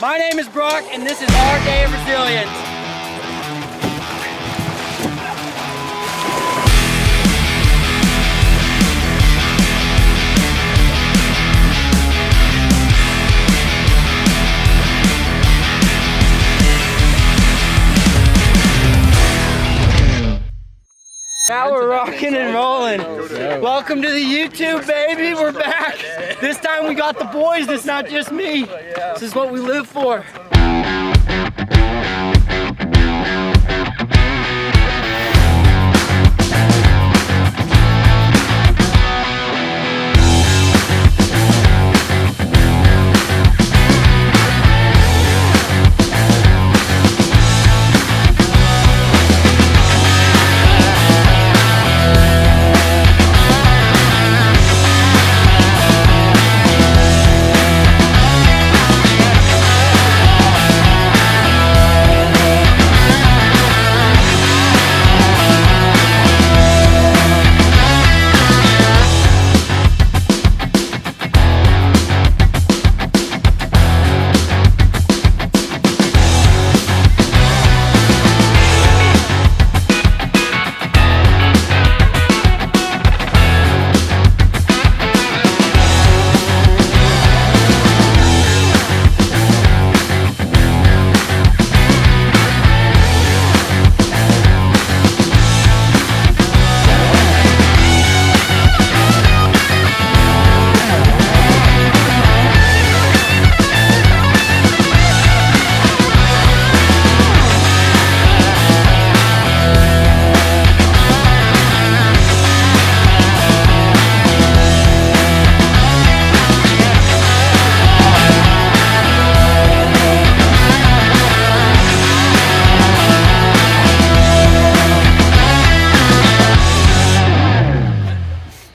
My name is Brock, and this is our day of resilience. Now we're rocking and rolling. Welcome to the YouTube, baby. We're back. This time we got the boys. It's not just me. This is what we live for.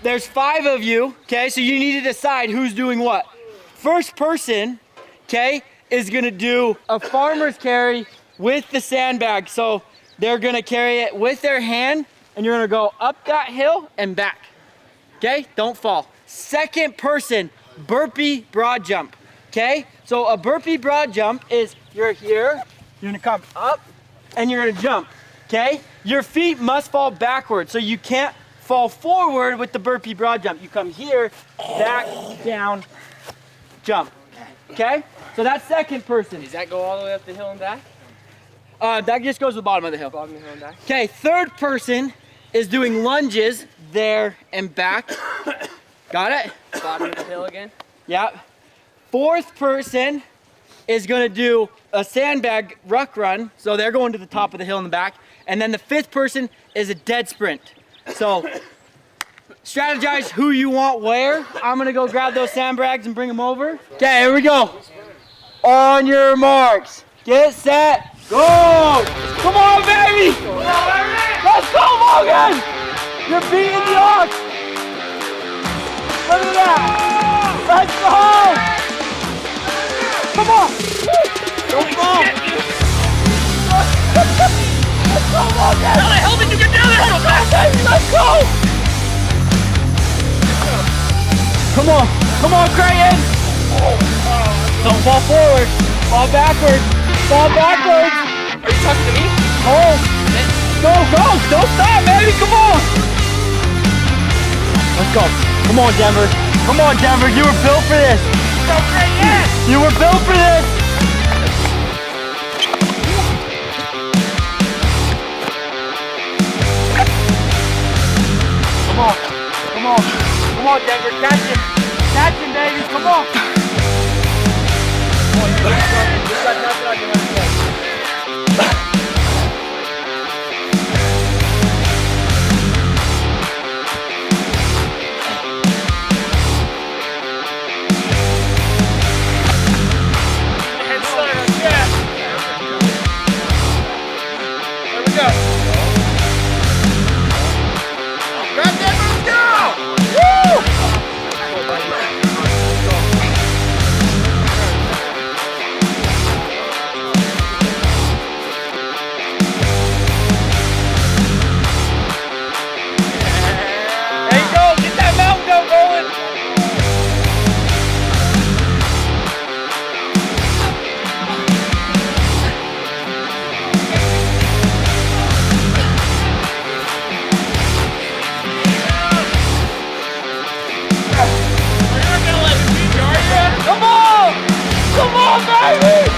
There's 5 of you, okay? So you need to decide who's doing what. First person, okay, is gonna do a farmer's carry with the sandbag. So they're gonna carry it with their hand and you're gonna go up that hill and back, okay? Don't fall. Second person, burpee broad jump, okay? So a burpee broad jump is you're here, you're gonna come up and you're gonna jump, okay? Your feet must fall backwards, so you can't fall forward with the burpee broad jump. You come here, back, down, jump. Okay? So that's second person. Does that go all the way up the hill and back? That just goes to the bottom of the hill. Bottom of the hill and back. Okay, third person is doing lunges there and back. Got it? Bottom of the hill again? Yep. Fourth person is gonna do a sandbag ruck run. So they're going to the top of the hill in the back. And then the fifth person is a dead sprint. So, strategize who you want where. I'm gonna go grab those sandbags and bring them over. Okay, here we go. On your marks, get set, go! Come on, baby! Let's go, Logan! You're beating the odds! Look at that! Let's go! Come on! Don't fall! Let's go, Logan! How the hell did you get down there so fast? Let's go! Come on, Creighton! Don't fall forward, fall backwards, fall backwards! Are you talking to me? Oh! Go, don't stop, baby, come on! Let's go, come on, Denver, you were built for this! Go, Creighton! You were built for this! Come on, Denver, catch him, baby, come on. Come on, you got nothing on your left leg. baby!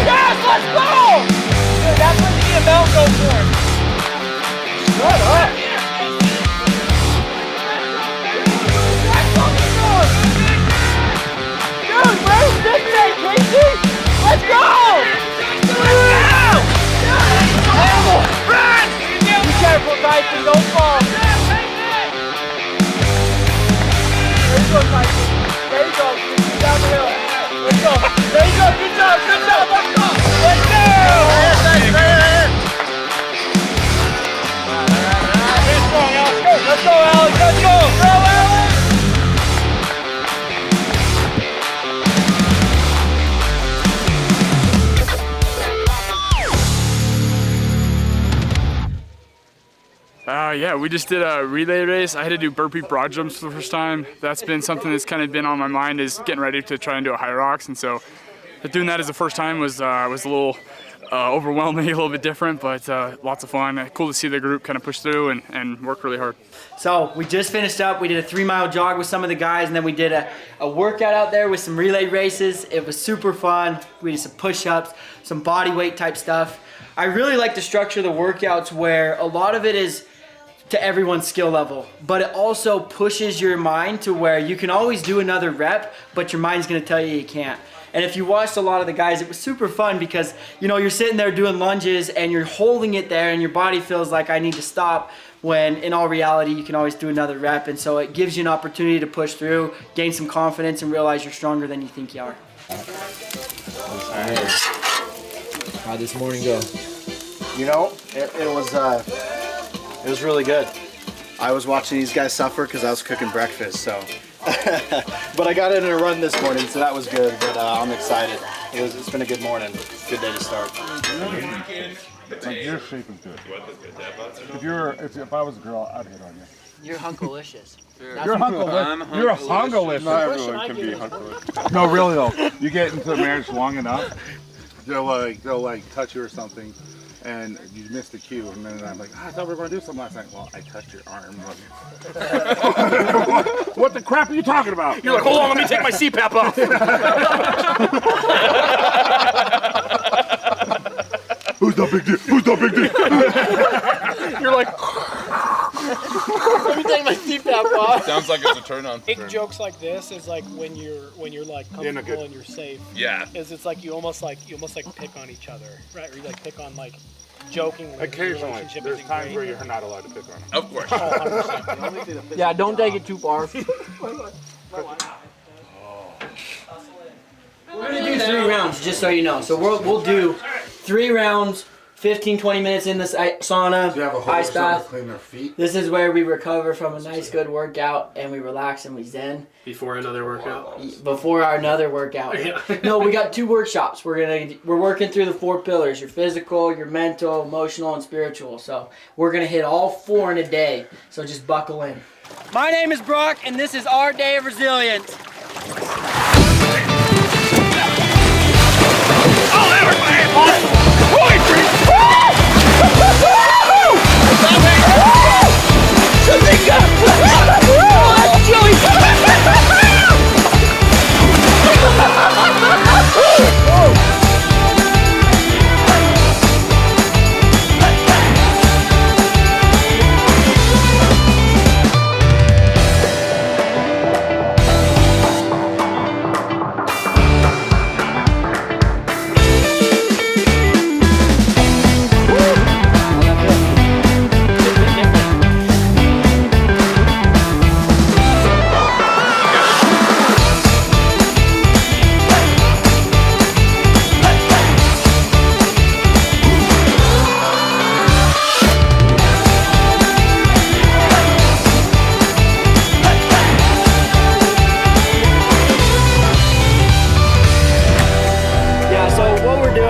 Yes, let's go! Dude, that's what the EML goes for. Shut up. Dude, where's this thing, Casey? Let's go! Animal! Run! Be careful, Tyson, don't fall. There you go, Tyson. There you go. Down the hill. Let's go. There you go. Good job. Good job. Let's go. Let's go. Right here. Let's go, Alex. Let's go. Go, Alex. Yeah, we just did a relay race. I had to do burpee broad jumps for the first time. That's been something that's kind of been on my mind, is getting ready to try and do a high rocks. And so doing that as the first time was a little overwhelming, a little bit different, but lots of fun. Cool to see the group kind of push through and work really hard. So we just finished up. We did a 3-mile jog with some of the guys, and then we did a workout out there with some relay races. It was super fun. We did some push-ups, some body weight type stuff. I really like to structure the workouts where a lot of it is to everyone's skill level, but it also pushes your mind to where you can always do another rep, but your mind's gonna tell you can't. And if you watched a lot of the guys, it was super fun because, you know, you're sitting there doing lunges and you're holding it there and your body feels like I need to stop, when in all reality, you can always do another rep. And so it gives you an opportunity to push through, gain some confidence, and realize you're stronger than you think you are. How'd this morning go? You know, it was really good. I was watching these guys suffer because I was cooking breakfast, so. But I got in a run this morning, so that was good. But I'm excited. It's been a good morning. Good day to start. Like, your shape is good. If I was a girl, I'd hit on you. You're hunkalicious. You're hunkalicious. You're a hunkalicious. Not everyone can be hunkalicious. No, really though. You get into the marriage long enough, they'll touch you or something, and you miss the cue, and then I'm like, I thought we were going to do something last night. Well, I touched your arm. What the crap are you talking about? You're like, hold on, let me take my CPAP off. Who's the big deal? Who's the big deal? You're like, Let me take my CPAP off. Sounds like it's a turn on. Big jokes like this is like when you're like comfortable and you're safe. Yeah. Is it's like you almost like pick on each other, right? Or you like pick on like joking. Occasionally, there's times where you're not allowed to pick on them. Of course. Yeah, don't take it too far. We're gonna do 3 rounds, just so you know. So we'll do 3 rounds, 15-20 minutes in this sauna, ice bath. Clean their feet. This is where we recover from a nice good workout and we relax and we zen. before another workout. Before our another workout. Yeah. No, we got 2 workshops. We're working through the 4 pillars: your physical, your mental, emotional, and spiritual. So we're gonna hit all 4 in a day. So just buckle in. My name is Brock, and this is our day of resilience. Oh, that was my impossible!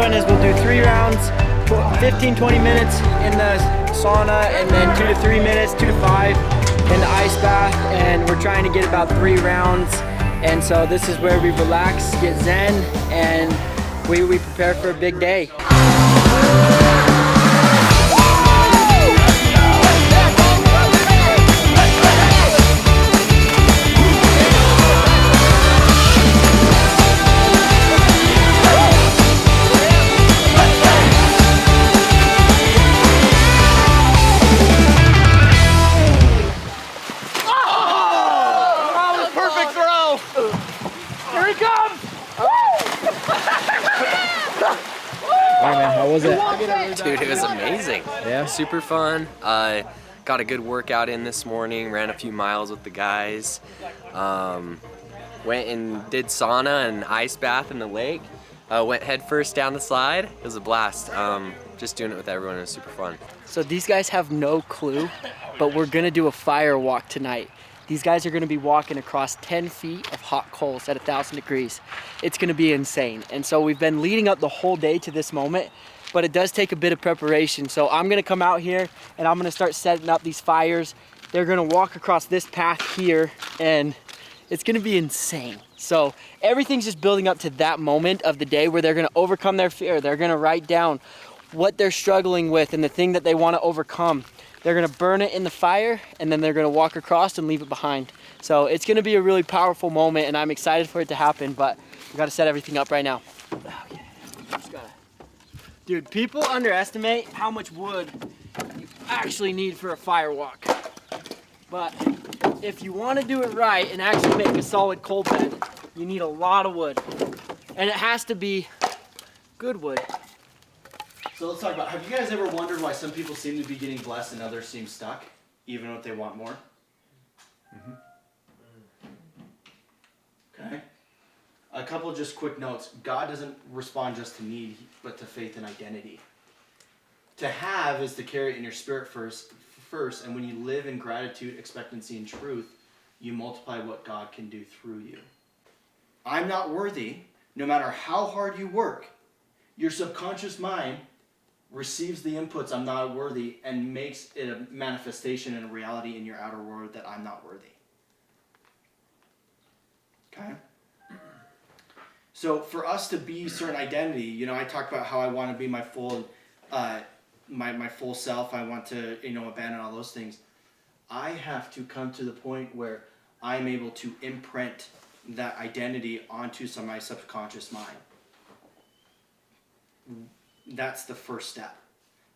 Is we'll do 3 rounds, 15-20 minutes in the sauna, and then 2 to 3 minutes, 2 to 5 in the ice bath, and we're trying to get about 3 rounds. And so this is where we relax, get zen, and we prepare for a big day. How was it? Dude, it was amazing. Yeah? Super fun. Got a good workout in this morning, ran a few miles with the guys. Went and did sauna and ice bath in the lake. Went head first down the slide. It was a blast. Just doing it with everyone, it was super fun. So these guys have no clue, but we're gonna do a fire walk tonight. These guys are gonna be walking across 10 feet of hot coals at 1,000 degrees. It's gonna be insane. And so we've been leading up the whole day to this moment, but it does take a bit of preparation. So I'm gonna come out here and I'm gonna start setting up these fires. They're gonna walk across this path here and it's gonna be insane. So everything's just building up to that moment of the day where they're gonna overcome their fear. They're gonna write down what they're struggling with and the thing that they wanna overcome. They're gonna burn it in the fire and then they're gonna walk across and leave it behind. So it's gonna be a really powerful moment and I'm excited for it to happen, but we gotta set everything up right now. Okay. Dude, people underestimate how much wood you actually need for a fire walk. But if you wanna do it right and actually make a solid coal bed, you need a lot of wood. And it has to be good wood. So let's talk about, have you guys ever wondered why some people seem to be getting blessed and others seem stuck, even if they want more? Okay. A couple just quick notes. God doesn't respond just to need, but to faith and identity. To have is to carry it in your spirit first, and when you live in gratitude, expectancy, and truth, you multiply what God can do through you. I'm not worthy, no matter how hard you work. Your subconscious mind receives the inputs, I'm not worthy, and makes it a manifestation and a reality in your outer world that I'm not worthy. Okay? So for us to be certain identity, you know, I talk about how I want to be my full my full self. I want to, you know, abandon all those things. I have to come to the point where I'm able to imprint that identity onto my subconscious mind. That's the first step.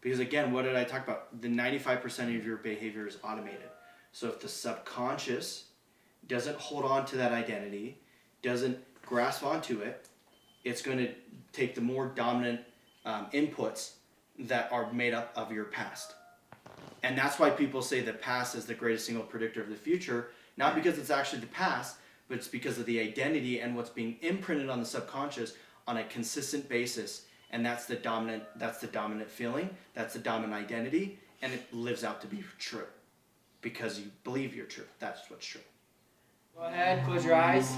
Because again, what did I talk about? The 95% of your behavior is automated. So if the subconscious doesn't hold on to that identity, doesn't grasp onto it, it's going to take the more dominant inputs that are made up of your past. And that's why people say the past is the greatest single predictor of the future, not because it's actually the past, but it's because of the identity and what's being imprinted on the subconscious on a consistent basis. And that's the dominant feeling, that's the dominant identity, and it lives out to be true because you believe you're true. That's what's true. Go ahead, close your eyes.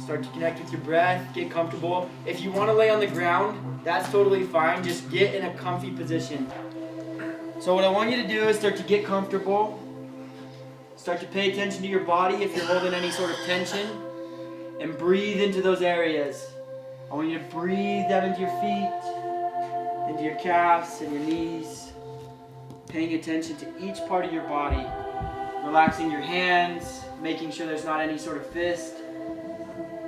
Start to connect with your breath, get comfortable. If you want to lay on the ground, that's totally fine. Just get in a comfy position. So what I want you to do is start to get comfortable. Start to pay attention to your body if you're holding any sort of tension. And breathe into those areas. I want you to breathe down into your feet, into your calves and your knees. Paying attention to each part of your body. Relaxing your hands, making sure there's not any sort of fist.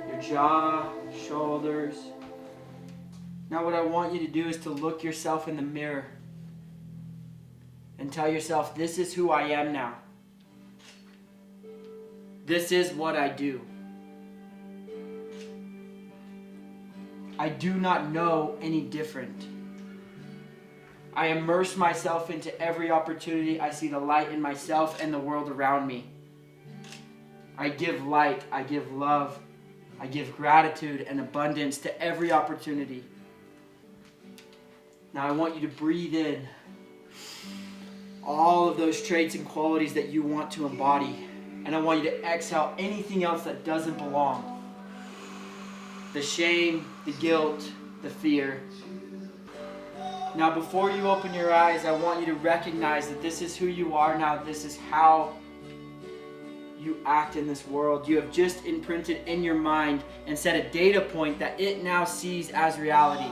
Your jaw, shoulders. Now what I want you to do is to look yourself in the mirror and tell yourself, this is who I am now. This is what I do. I do not know any different. I immerse myself into every opportunity. I see the light in myself and the world around me. I give light, I give love, I give gratitude and abundance to every opportunity. Now I want you to breathe in all of those traits and qualities that you want to embody. And I want you to exhale anything else that doesn't belong. The shame, the guilt, the fear. Now before you open your eyes, I want you to recognize that this is who you are now. This is how you act in this world. You have just imprinted in your mind and set a data point that it now sees as reality.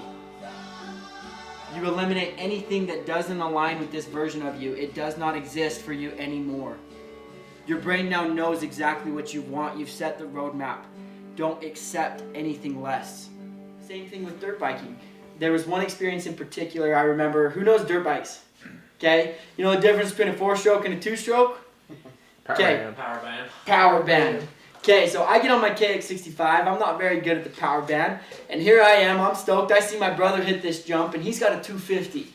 You eliminate anything that doesn't align with this version of you. It does not exist for you anymore. Your brain now knows exactly what you want. You've set the roadmap. Don't accept anything less. Same thing with dirt biking. There was one experience in particular I remember. Who knows dirt bikes? Okay? You know the difference between a 4-stroke and a 2-stroke? Okay. Power band. Power band. Okay, so I get on my KX65. I'm not very good at the power band. And here I am, I'm stoked. I see my brother hit this jump, and he's got a 250.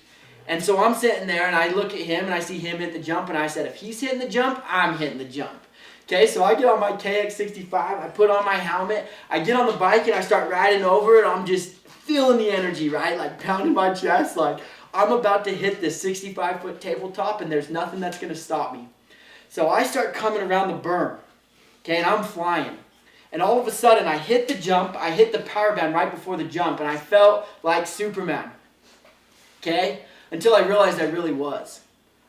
And so I'm sitting there, and I look at him, and I see him hit the jump, and I said, if he's hitting the jump, I'm hitting the jump. Okay, so I get on my KX65, I put on my helmet, I get on the bike, and I start riding over it. I'm just feeling the energy, right? Like pounding my chest, like I'm about to hit this 65-foot tabletop, and there's nothing that's going to stop me. So I start coming around the berm. Okay, and I'm flying. And all of a sudden, I hit the jump, I hit the power band right before the jump, and I felt like Superman. Okay? Until I realized I really was.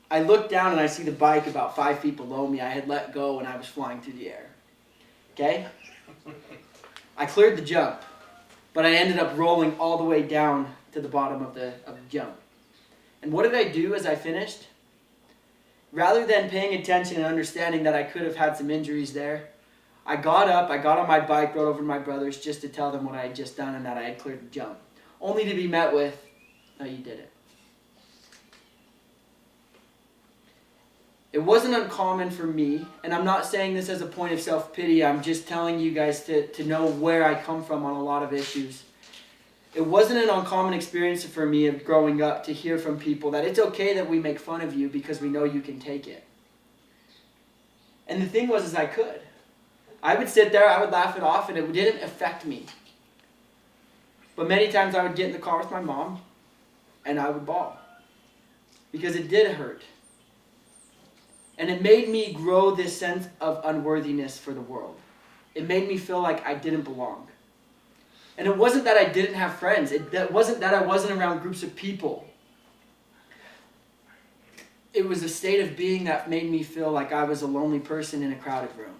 I looked down and I see the bike about 5 feet below me. I had let go and I was flying through the air. Okay? I cleared the jump, but I ended up rolling all the way down to the bottom of the jump. And what did I do as I finished? Rather than paying attention and understanding that I could have had some injuries there, I got up, I got on my bike, rode over to my brothers just to tell them what I had just done and that I had cleared the jump. Only to be met with, no, you did it. It wasn't uncommon for me, and I'm not saying this as a point of self-pity, I'm just telling you guys to know where I come from on a lot of issues. It wasn't an uncommon experience for me of growing up to hear from people that it's okay that we make fun of you because we know you can take it. And the thing was is I could. I would sit there, I would laugh it off, and it didn't affect me. But many times I would get in the car with my mom, and I would bawl. Because it did hurt. And it made me grow this sense of unworthiness for the world. It made me feel like I didn't belong. And it wasn't that I didn't have friends. It wasn't that I wasn't around groups of people. It was a state of being that made me feel like I was a lonely person in a crowded room.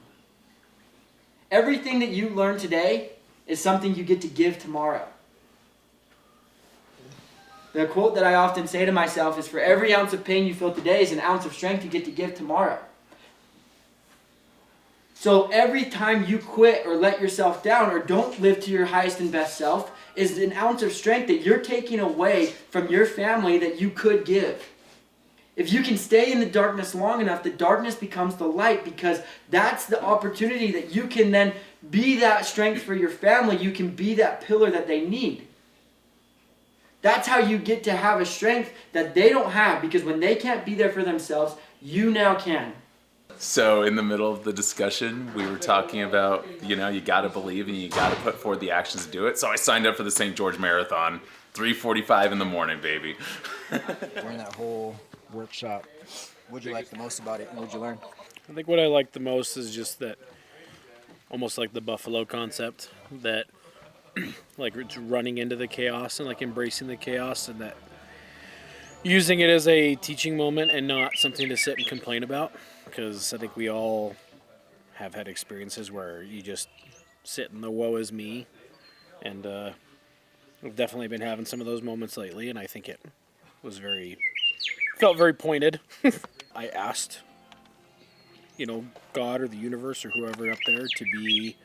Everything that you learn today is something you get to give tomorrow. The quote that I often say to myself is, for every ounce of pain you feel today is an ounce of strength you get to give tomorrow. So every time you quit or let yourself down or don't live to your highest and best self is an ounce of strength that you're taking away from your family that you could give. If you can stay in the darkness long enough, the darkness becomes the light, because that's the opportunity that you can then be that strength for your family. You can be that pillar that they need. That's how you get to have a strength that they don't have, because when they can't be there for themselves, you now can. So in the middle of the discussion, we were talking about, you got to believe and you got to put forward the actions to do it. So I signed up for the St. George Marathon, 3:45 in the morning, baby. During that whole workshop, what'd you like the most about it, and what'd you learn? I think what I like the most is just that, almost like the buffalo concept, that like it's running into the chaos and like embracing the chaos, and that using it as a teaching moment and not something to sit and complain about. Because I think we all have had experiences where you just sit in the woe is me, and I've definitely been having some of those moments lately, and I think it was felt very pointed. I asked, God or the universe or whoever up there to be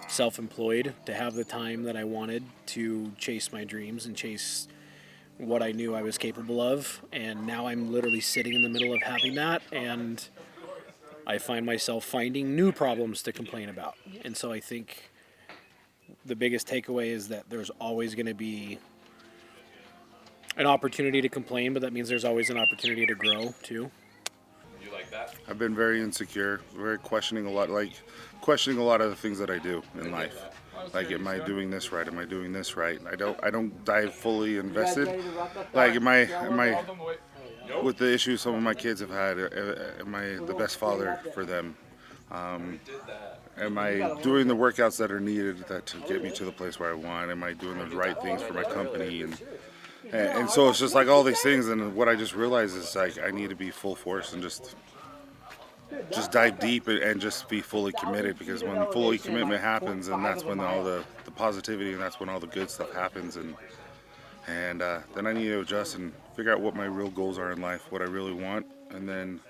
self-employed, to have the time that I wanted to chase my dreams and chase what I knew I was capable of, and now I'm literally sitting in the middle of having that, and I find myself finding new problems to complain about. And so I think the biggest takeaway is that there's always going to be an opportunity to complain, but that means there's always an opportunity to grow too. You like that? I've been very insecure, questioning a lot of the things that I do in life. Like, am I doing this right? Am I doing this right? I don't dive fully invested. Like, am I with the issues some of my kids have had, am I the best father for them? Am I doing the workouts that are needed to get me to the place where I want? Am I doing the right things for my company? And so it's just like all these things, and what I just realized is like I need to be full force and just dive deep and just be fully committed, because when fully commitment happens, and that's when all the positivity and that's when all the good stuff happens, and then I need to adjust and figure out what my real goals are in life, what I really want, and then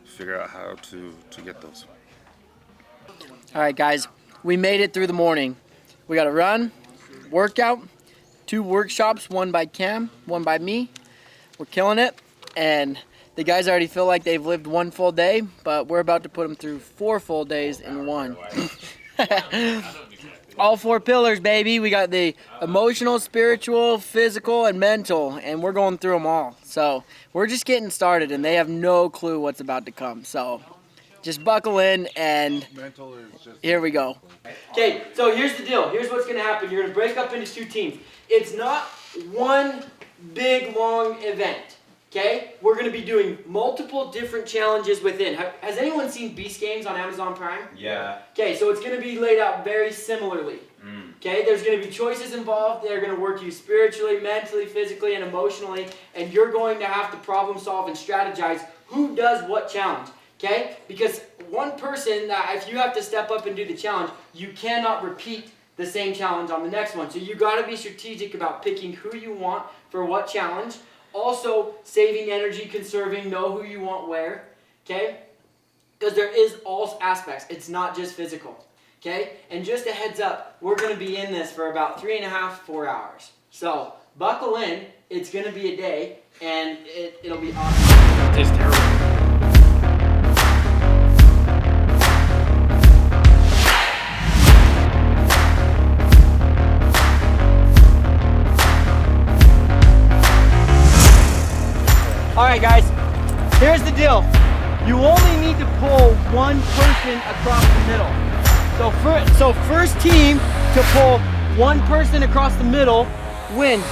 figure out how to get those. All right, guys, we made it through the morning. We got a run, workout, 2 workshops, one by Cam, one by me. We're killing it, and The guys already feel like they've lived one full day, but we're about to put them through 4 full days in one. All 4 pillars, baby. We got the emotional, spiritual, physical, and mental, and we're going through them all. So we're just getting started, and they have no clue what's about to come. So just buckle in, and here we go. Okay, so here's the deal. Here's what's going to happen. You're going to break up into 2 teams. It's not one big, long event. Okay? We're going to be doing multiple different challenges within. Has anyone seen Beast Games on Amazon Prime? Yeah. Okay, so it's going to be laid out very similarly. Okay, there's going to be choices involved. They're going to work you spiritually, mentally, physically, and emotionally, and you're going to have to problem solve and strategize who does what challenge. Okay? Because one person, if you have to step up and do the challenge, you cannot repeat the same challenge on the next one. So you got to be strategic about picking who you want for what challenge. Also, saving energy, conserving, know who you want where, okay? Because there is all aspects. It's not just physical, okay? And just a heads up, we're going to be in this for about 3.5, 4 hours. So, buckle in. It's going to be a day, and it'll be awesome. It tastes terrible. Alright guys, here's the deal. You only need to pull one person across the middle. So first team to pull one person across the middle wins.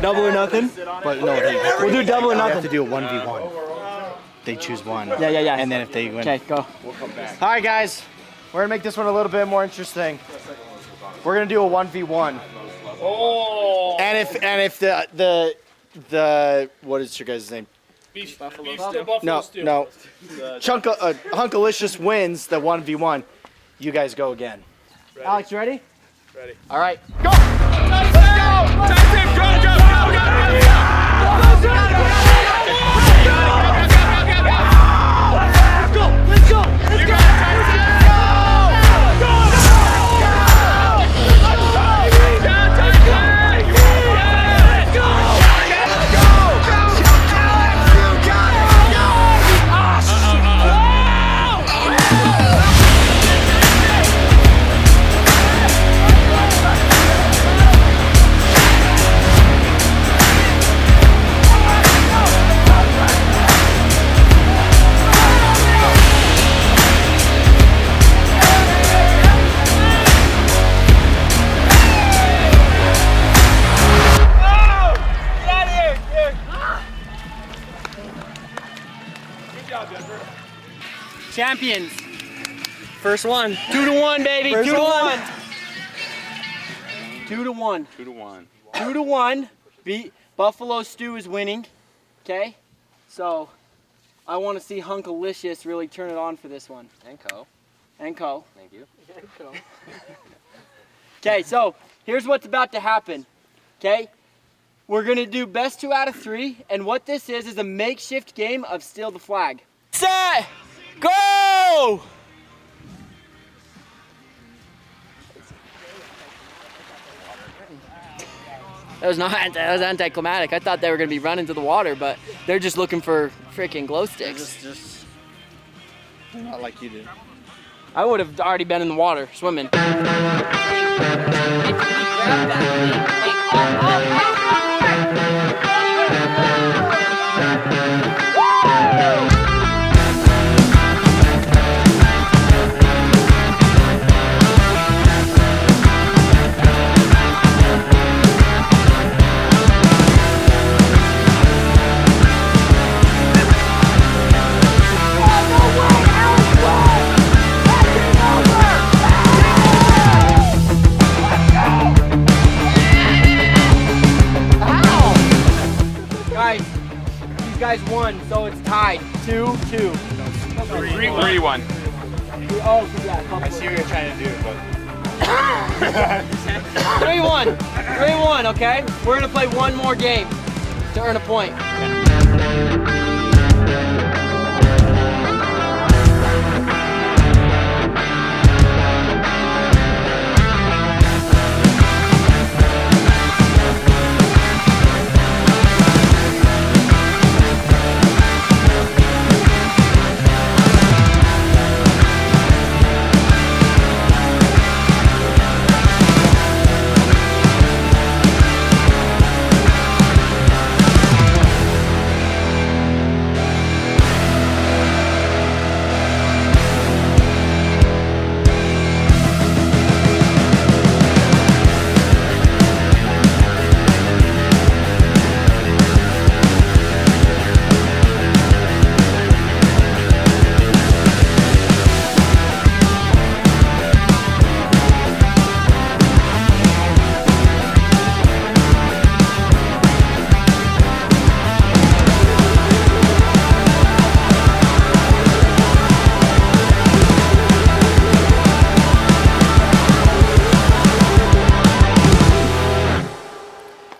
Double or nothing? But no, We'll do double or they have nothing. to do a 1v1. They choose one. Yeah. And then if they win. Okay, go. All right, guys. We're going to make this one a little bit more interesting. We're going to do a 1v1. Oh! And if the what is your guys' name? No. Hunkalicious wins the 1v1. You guys go again. Alex, you ready? Ready. All right, go! Champions. First one. 2-1, baby. First 2-1. one. 2-1. 2-1. 2-1. Buffalo Stew is winning. Okay? So, I want to see Hunkalicious really turn it on for this one. And Co. And Co. Thank you. Okay, so here's what's about to happen. Okay? We're going to do best 2 out of 3. And what this is a makeshift game of steal the flag. Set! Go! That was anticlimactic. I thought they were going to be running to the water, but they're just looking for freaking glow sticks. Just not like you did. I would have already been in the water swimming. Guys won, so it's tied 2-2. 3-1. Oh, yeah, I see what you're trying to do, but 3-1. 3-1, okay? We're gonna play one more game to earn a point.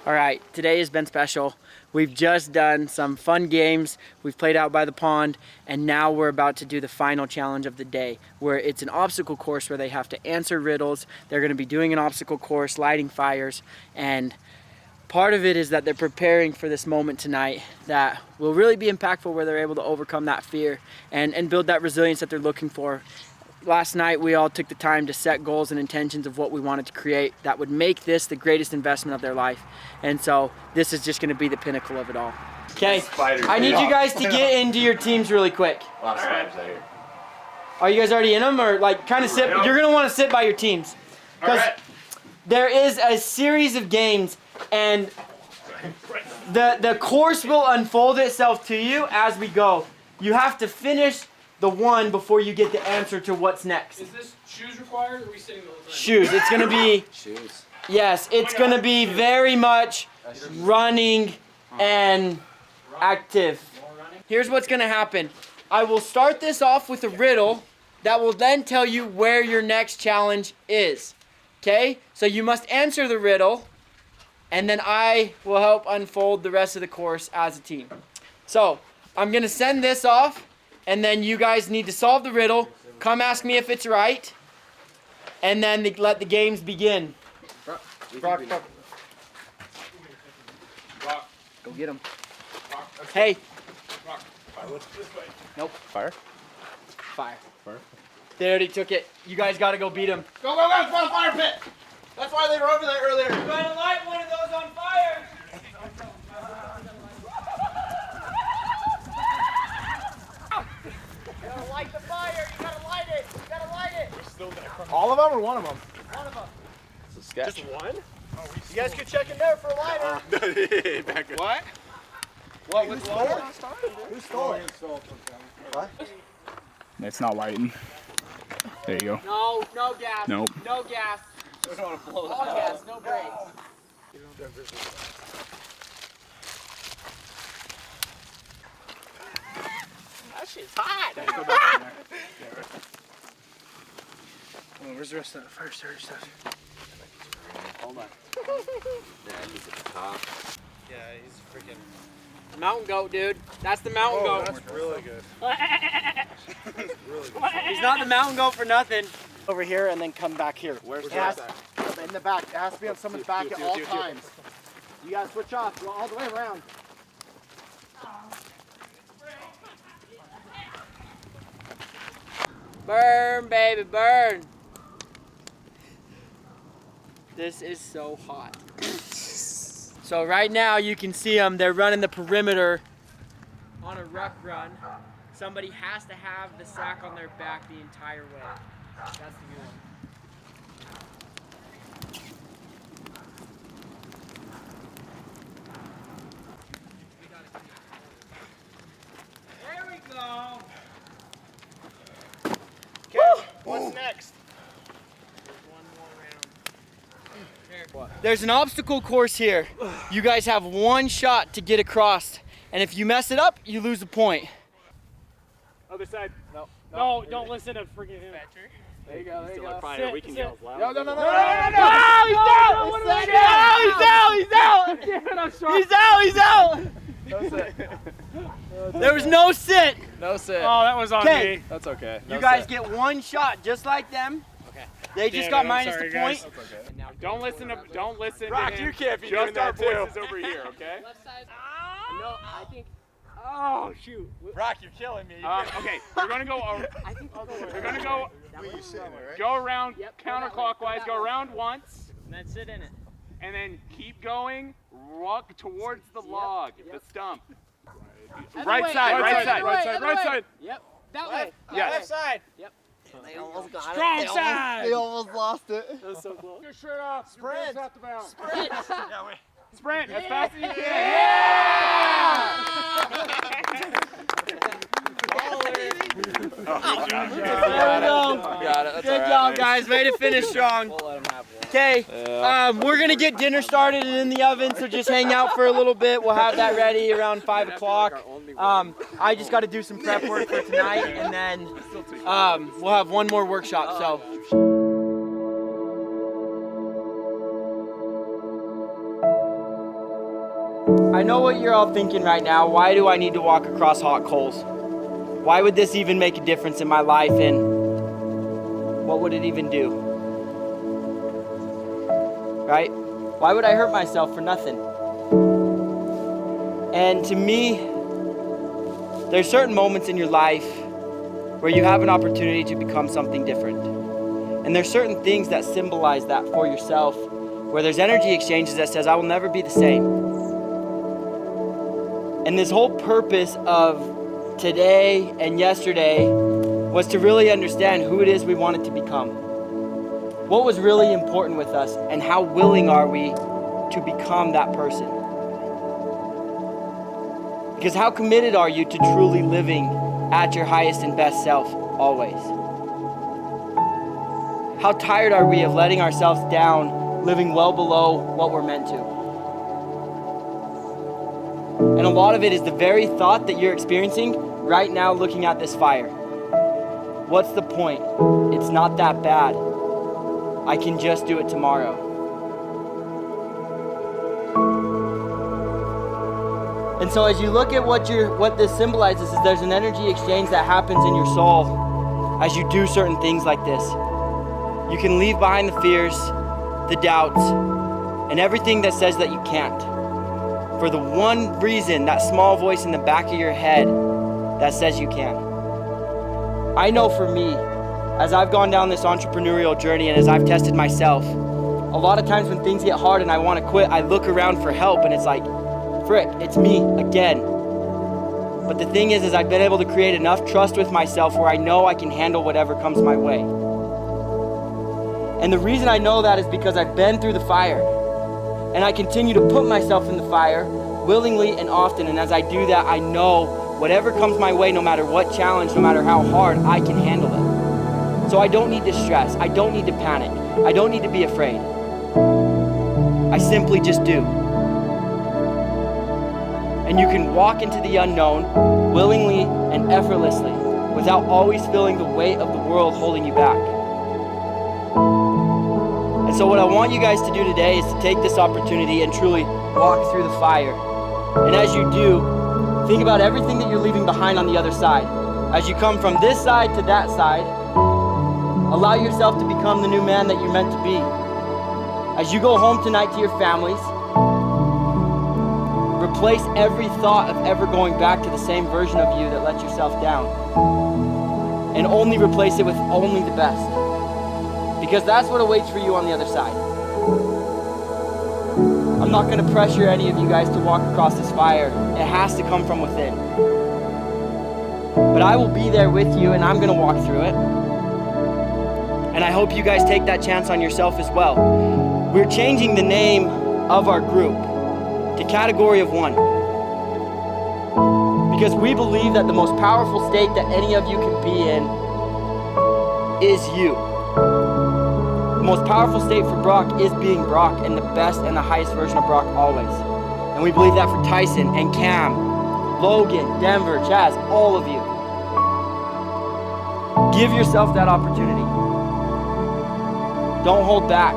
All right, today has been special. We've just done some fun games. We've played out by the pond, and now we're about to do the final challenge of the day, where it's an obstacle course where they have to answer riddles. They're gonna be doing an obstacle course, lighting fires, and part of it is that they're preparing for this moment tonight that will really be impactful, where they're able to overcome that fear and build that resilience that they're looking for. Last night, we all took the time to set goals and intentions of what we wanted to create that would make this the greatest investment of their life. And so this is just gonna be the pinnacle of it all. Okay, I need you guys to get into your teams really quick. A lot of spiders out here. Are you guys already in them, or like kind of sit? You're gonna wanna sit by your teams. Because there is a series of games, and the course will unfold itself to you as we go. You have to finish the one before you get the answer to what's next. Is this shoes required, or are we sitting the whole time? Shoes. It's gonna be Shoes. yes. It's gonna be very much running and active. Here's what's gonna happen. I will start this off with a riddle that will then tell you where your next challenge is. Okay? So you must answer the riddle, and then I will help unfold the rest of the course as a team. So I'm gonna send this off, and then you guys need to solve the riddle, come ask me if it's right, and then let the games begin. Brock. Go get him. Hey. Nope. Fire? Fire. They already took it. You guys gotta go beat him. Go, go, go, go, fire pit! That's why they were over there earlier. We're gonna light one of those on fire. You gotta light the fire. You gotta light it. You gotta light it. All of them or one of them? One of them. It's a sketch. Just one? You guys could check in there for a lighter. What? What? Who stole it? Who stole it? What? It's not lighting. There you go. No, no gas. Nope. No gas. We don't want to blow All gas, no brakes. That shit's hot. Oh, where's the rest of that fire starter stuff? Hold on. Yeah, he's at the top. Yeah, he's freaking. Mountain goat, dude. That's the mountain goat. That's really good. He's not the mountain goat for nothing. Over here and then come back here. Where's that? In the back. It has to be on someone's back at all times. You gotta switch off. Go all the way around. Burn, baby, burn. This is so hot. So right now you can see them. They're running the perimeter on a ruck run. Somebody has to have the sack on their back the entire way. That's the new one. There we go. Okay, what's next? There's an obstacle course here. You guys have one shot to get across, and if you mess it up, you lose a point. Other side. No, don't listen to freaking him. There you go. There you go. Sit, We can sit. yell as loud. No. He's out. There was no sit. No sit. Oh, that was on Okay. me. That's okay. You guys get one shot, just like them. Okay. They just Damn got it, I'm minus sorry, the guys. point. Don't listen to Brock, him. you can't be Just doing that our too. voices over here, okay? No, I think. Oh shoot. Brock, you're killing me. Okay, we're gonna go. We're gonna go. Go around counterclockwise. Go around once, And then sit in it. and then keep going. Walk towards the log, the stump. Right side. Right side. Right side. Yep. That way. Yes. Left side. They almost got Strong side. They almost lost it. That was so close. Your shirt off. Sprint. Your off the bounce. Sprint as fast as you can. There we go. Got it. That's Good job, guys. Way to finish strong. We'll let him have one. Okay, we're gonna get dinner started and in the oven, so just hang out for a little bit. We'll have that ready around 5 o'clock. I just got to do some prep work for tonight, and then we'll have one more workshop. So. I know what you're all thinking right now. Why do I need to walk across hot coals? Why would this even make a difference in my life, and what would it even do? Right? Why would I hurt myself for nothing? And to me, there's certain moments in your life where you have an opportunity to become something different. And there's certain things that symbolize that for yourself, where there's energy exchanges that says, I will never be the same. And this whole purpose of today and yesterday was to really understand who it is we wanted to become. What was really important with us, and how willing are we to become that person? Because how committed are you to truly living at your highest and best self always? How tired are we of letting ourselves down, living well below what we're meant to? And a lot of it is the very thought that you're experiencing right now looking at this fire. What's the point? It's not that bad. I can just do it tomorrow. And so as you look at what this symbolizes, is there's an energy exchange that happens in your soul as you do certain things like this. You can leave behind the fears, the doubts, and everything that says that you can't. For the one reason, that small voice in the back of your head that says you can. I know for me, as I've gone down this entrepreneurial journey and as I've tested myself, a lot of times when things get hard and I want to quit, I look around for help and it's like, frick, it's me again. But the thing is I've been able to create enough trust with myself where I know I can handle whatever comes my way. And the reason I know that is because I've been through the fire. And I continue to put myself in the fire willingly and often. And as I do that, I know whatever comes my way, no matter what challenge, no matter how hard, I can handle it. So I don't need to stress. I don't need to panic. I don't need to be afraid. I simply just do. And you can walk into the unknown willingly and effortlessly without always feeling the weight of the world holding you back. And so what I want you guys to do today is to take this opportunity and truly walk through the fire. And as you do, think about everything that you're leaving behind on the other side. As you come from this side to that side, allow yourself to become the new man that you're meant to be. As you go home tonight to your families, replace every thought of ever going back to the same version of you that let yourself down. And only replace it with only the best. Because that's what awaits for you on the other side. I'm not going to pressure any of you guys to walk across this fire. It has to come from within. But I will be there with you, and I'm going to walk through it. And I hope you guys take that chance on yourself as well. We're changing the name of our group to Category of One. Because we believe that the most powerful state that any of you can be in is you. The most powerful state for Brock is being Brock, and the best and the highest version of Brock always. And we believe that for Tyson and Cam, Logan, Denver, Chaz, all of you. Give yourself that opportunity. Don't hold back.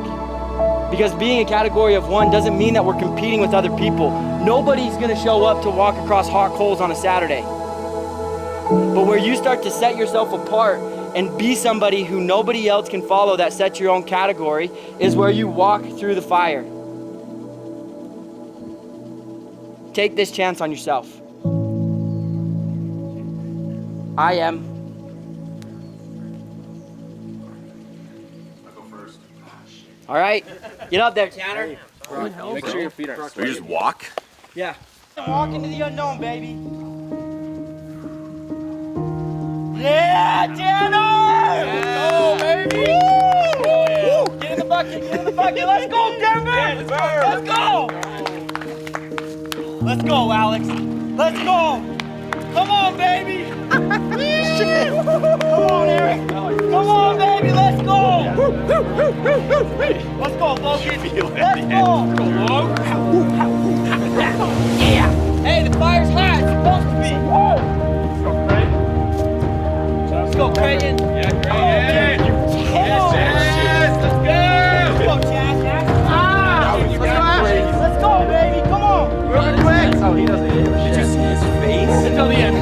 Because being a category of 1 doesn't mean that we're competing with other people. Nobody's gonna show up to walk across hot coals on a Saturday. But where you start to set yourself apart and be somebody who nobody else can follow that sets your own category is where you walk through the fire. Take this chance on yourself. I am. All right, get up there, Tanner. Make sure your feet aren't. So you just walk? Yeah. Walk into the unknown, baby. Yeah, Tanner! Let's go, baby! Woo! Get in the bucket, get in the bucket. Let's go, Denver! Let's go! Let's go, Alex. Let's go! Come on, baby! Come on, Eric! Come on, baby, let's go! Let's go, Logan! Let's go! Yeah! Hey, the fire's hot, it's supposed to be! Let's go, Creighton! Yeah, Creighton! Let's go, Chaz! Let's go, baby, come on! Really quick! Oh, he doesn't hit him. Did you see his face? Until the end.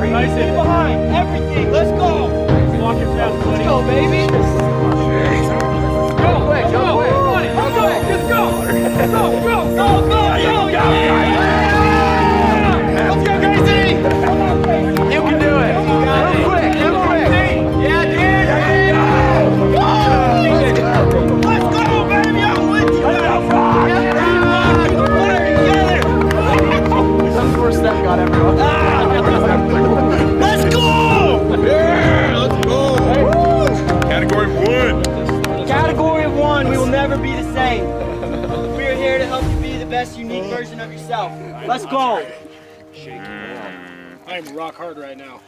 Nice in behind, everything, let's go! Walk your fast, buddy. Let's go, baby! Go quick, go quick! Let's go, let's go! Go, go, go, go, Let's go, Gracie! Come on, Gracie! You can do it! Real quick, real quick! Yeah, dude! Let's go, baby! I'm with you! Some first step got everyone. Let's go! Yeah, let's go! Category 1. Category of 1, we will never be the same. We are here to help you be the best unique version of yourself. Let's go! I am rock hard right now.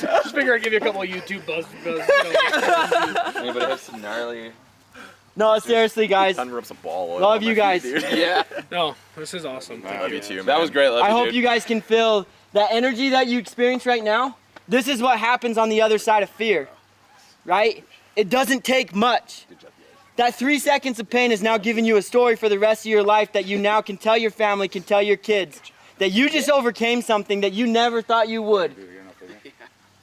Just figure I'd give you a couple of YouTube buzz. Anybody have some gnarly? No, seriously, guys. Thunder ups a ball. Love you guys. Yeah. No, this is awesome. Love you too, man. That was great. Love I you, hope dude. you guys can feel that energy that you experience right now. This is what happens on the other side of fear, right? It doesn't take much. That 3 seconds of pain is now giving you a story for the rest of your life that you now can tell your family, can tell your kids, that you just overcame something that you never thought you would.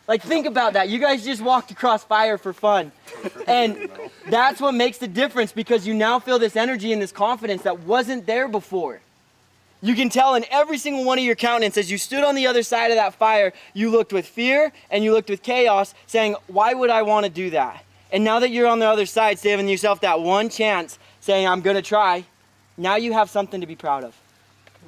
Like, think about that. You guys just walked across fire for fun. And that's what makes the difference, because you now feel this energy and this confidence that wasn't there before. You can tell in every single one of your countenance as you stood on the other side of that fire, you looked with fear and you looked with chaos, saying, why would I want to do that? And now that you're on the other side, saving yourself that one chance, saying, I'm going to try, now you have something to be proud of.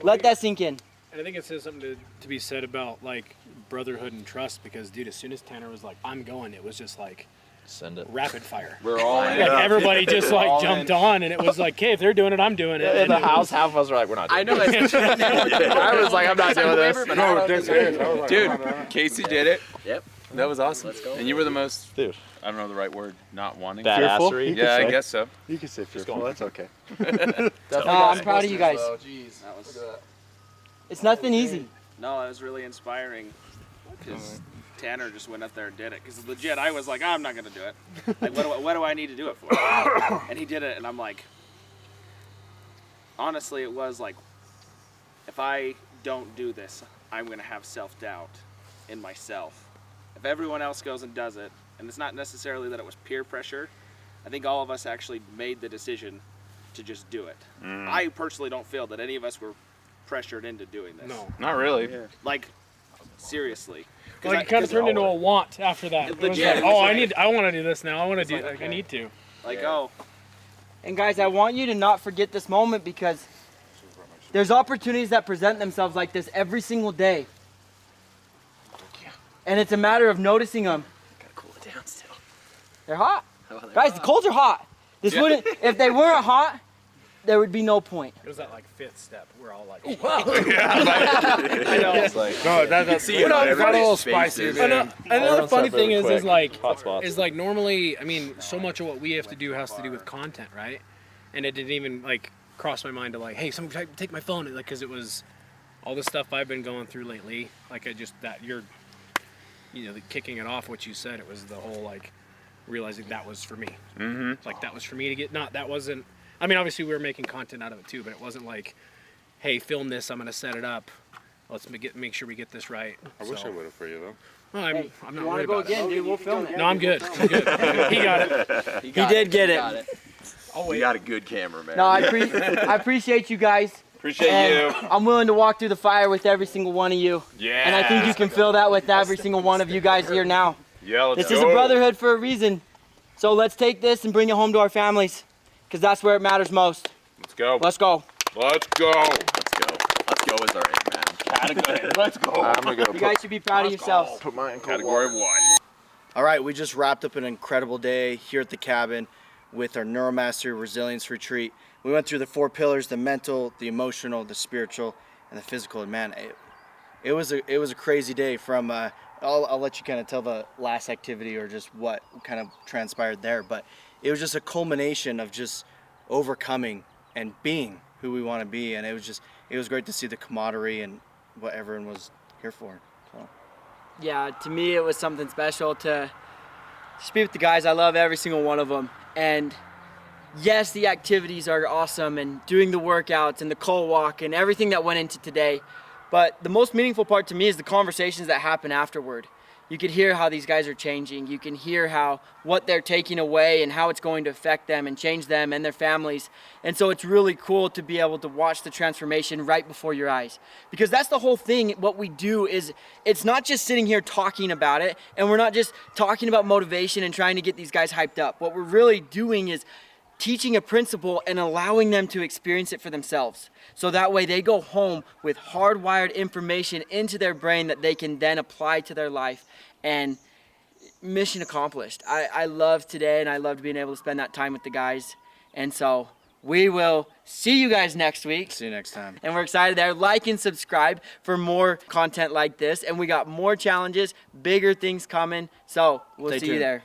Let that sink in. And I think it says something to be said about, like, brotherhood and trust, because, dude, as soon as Tanner was like, I'm going, it was just like, send it. Rapid fire. We're all in. Like, everybody just, like, jumped on, and it was like, okay, if they're doing it, I'm doing it. In the house, half of us were like, we're not doing it. I know. I was like, I'm not doing this. No, this is. Dude, Casey did it. Yep. That was awesome. Let's go. And you were the most, Dude. I don't know the right word, not wanting. Badassery? You could Yeah, I say. guess so. You can say fearful. That's okay. I'm proud of you guys. That was, It's nothing easy. no, it was really inspiring because Tanner just went up there and did it. Because legit, I was like, I'm not going to do it. Like, what do I need to do it for? And he did it, and I'm like, honestly, it was like, if I don't do this, I'm going to have self-doubt in myself. If everyone else goes and does it, and it's not necessarily that it was peer pressure, I think all of us actually made the decision to just do it. I personally don't feel that any of us were pressured into doing this. No. Not really. Like, seriously. Like, it kind of turned into a want after that. It was Legit. like, oh, I want to do this now. I want to do, like, I need to. Like, oh, And guys, I want you to not forget this moment, because there's opportunities that present themselves like this every single day. And it's a matter of noticing them. Gotta cool it down still. They're hot. Guys, the coals are hot. This wouldn't, if they weren't hot, there would be no point. It was that, like, 5th step. We're all like, I know. It's like, No, that's see it on it's got a little everybody's spicy. faces. Man. another funny thing quick. Hot spots. is like normally, I mean, so much of what we have to do has to do with content, right? And it didn't even like cross my mind to like, hey, someone take my phone, like, because it was all the stuff I've been going through lately, like kicking it off what you said, it was the whole like realizing that was for me. Like that was for me to get, that wasn't, I mean, obviously we were making content out of it too, but it wasn't like, hey, film this, I'm going to set it up. Let's make sure we get this right. I wish I would have for you though. Well, I'm not You want to worried go about again, it. dude? We'll film it. No, I'm good. I'm good. He got it. He did get it. You got a good camera, man. No, I appreciate you guys. Appreciate you. I'm willing to walk through the fire with every single one of you. Yeah. And I think you can feel that with every single one of you guys here now. Yeah, let's This is a brotherhood for a reason. So let's take this and bring it home to our families, because that's where it matters most. Let's go. Let's go. Let's go. Let's go. Let's go is our aim, man. Let's go. I'm gonna go. You guys should be proud of yourselves. Put mine in Category 1. All right, we just wrapped up an incredible day here at the cabin with our Neuromastery Resilience Retreat. We went through the 4 pillars: the mental, the emotional, the spiritual, and the physical. And man, it was a crazy day. From I'll let you kind of tell the last activity or just what kind of transpired there, but it was just a culmination of just overcoming and being who we want to be. And it was great to see the camaraderie and what everyone was here for. So. Yeah, to me it was something special to just be with the guys. I love every single one of them. And yes, the activities are awesome and doing the workouts and the cold walk and everything that went into today. But the most meaningful part to me is the conversations that happen afterward. You could hear how these guys are changing. You can hear what they're taking away and how it's going to affect them and change them and their families. And so it's really cool to be able to watch the transformation right before your eyes. Because that's the whole thing. What we do is, it's not just sitting here talking about it, and we're not just talking about motivation and trying to get these guys hyped up. What we're really doing is teaching a principle and allowing them to experience it for themselves. So that way they go home with hardwired information into their brain that they can then apply to their life, and mission accomplished. I loved today, and I loved being able to spend that time with the guys. And so we will see you guys next week. See you next time. And we're excited there. Like and subscribe for more content like this. And we got more challenges, bigger things coming. So we'll see you there.